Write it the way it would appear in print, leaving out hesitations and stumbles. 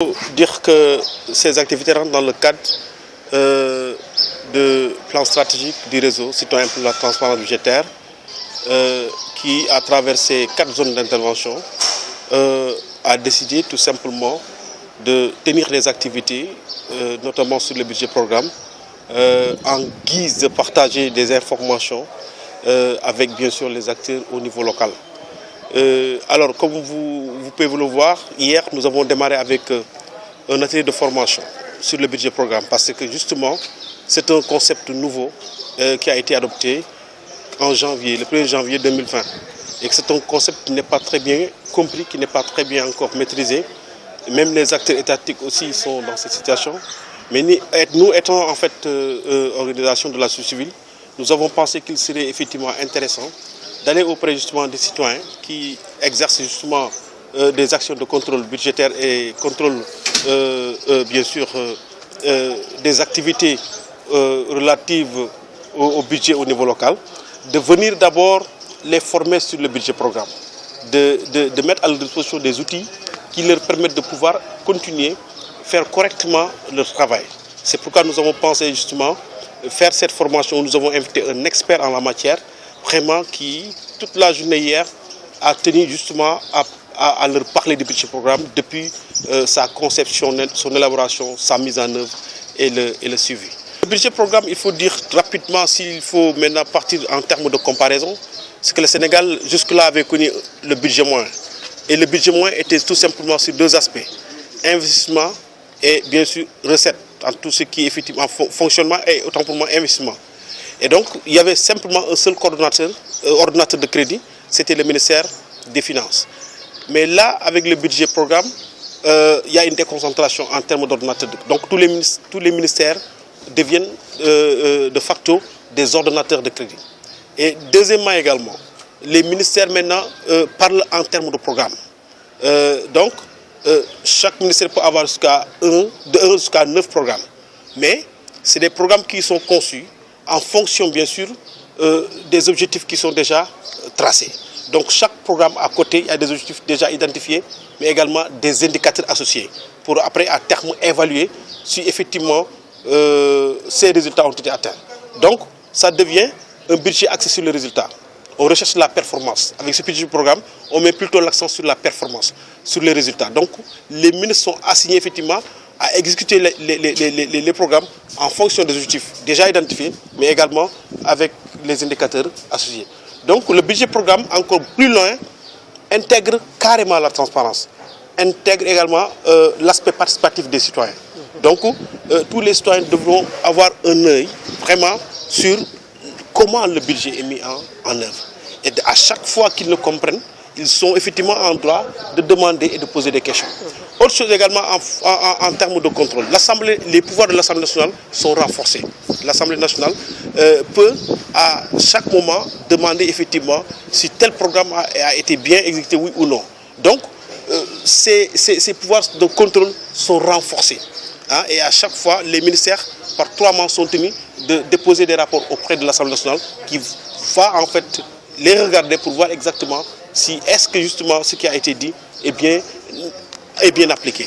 Il faut dire que ces activités rentrent dans le cadre du plan stratégique du réseau citoyen pour la transparence budgétaire qui, à travers ces 4 zones d'intervention, a décidé tout simplement de tenir des activités, notamment sur le budget programme, en guise de partager des informations avec bien sûr les acteurs au niveau local. Alors, comme vous pouvez le voir, hier nous avons démarré avec un atelier de formation sur le budget programme parce que justement c'est un concept nouveau qui a été adopté en janvier, le 1er janvier 2020 et que c'est un concept qui n'est pas très bien compris, qui n'est pas très bien encore maîtrisé. Même les acteurs étatiques aussi sont dans cette situation. Mais nous étant en fait organisation de la société civile, nous avons pensé qu'il serait effectivement intéressant d'aller auprès justement des citoyens qui exercent justement des actions de contrôle budgétaire et contrôle bien sûr des activités relatives au budget au niveau local, de venir d'abord les former sur le budget programme, de mettre à leur disposition des outils qui leur permettent de pouvoir continuer, faire correctement leur travail. C'est pourquoi nous avons pensé justement faire cette formation. Nous avons invité un expert en la matière, vraiment qui, toute la journée hier, a tenu justement à leur parler du budget programme depuis sa conception, son élaboration, sa mise en œuvre et le suivi. Le budget programme, il faut dire rapidement, s'il faut maintenant partir en termes de comparaison, c'est que le Sénégal jusque-là avait connu le budget moyen. Et le budget moyen était tout simplement sur 2 aspects, investissement et bien sûr recettes, en tout ce qui est effectivement fonctionnement et autant pour moi investissement. Et donc il y avait simplement un seul coordonnateur, ordonnateur de crédit, c'était le ministère des Finances. Mais là, avec le budget programme, il y a une déconcentration en termes d'ordonnateurs. Donc tous les ministères deviennent de facto des ordonnateurs de crédit. Et deuxièmement également, les ministères maintenant parlent en termes de programme. Donc chaque ministère peut avoir de 1 jusqu'à 9 programmes. Mais c'est des programmes qui sont conçus en fonction bien sûr des objectifs qui sont déjà tracés. Donc chaque programme à côté, il y a des objectifs déjà identifiés, mais également des indicateurs associés pour après à terme évaluer si effectivement ces résultats ont été atteints. Donc ça devient un budget axé sur le résultat. On recherche la performance. Avec ce budget programme, on met plutôt l'accent sur la performance, sur les résultats. Donc les ministres sont assignés effectivement à exécuter les programmes en fonction des objectifs déjà identifiés, mais également avec les indicateurs associés. Donc le budget programme, encore plus loin, intègre carrément la transparence, intègre également l'aspect participatif des citoyens. Donc tous les citoyens devront avoir un œil vraiment sur comment le budget est mis en œuvre. Et à chaque fois qu'ils le comprennent, ils sont effectivement en droit de demander et de poser des questions. Autre chose également en termes de contrôle, les pouvoirs de l'Assemblée nationale sont renforcés. L'Assemblée nationale peut à chaque moment demander effectivement si tel programme a été bien exécuté, oui ou non. Donc ces pouvoirs de contrôle sont renforcés. Hein, et à chaque fois, les ministères, par 3 mois, sont tenus de déposer des rapports auprès de l'Assemblée nationale qui va en fait les regarder pour voir exactement si est-ce que justement ce qui a été dit est bien appliqué.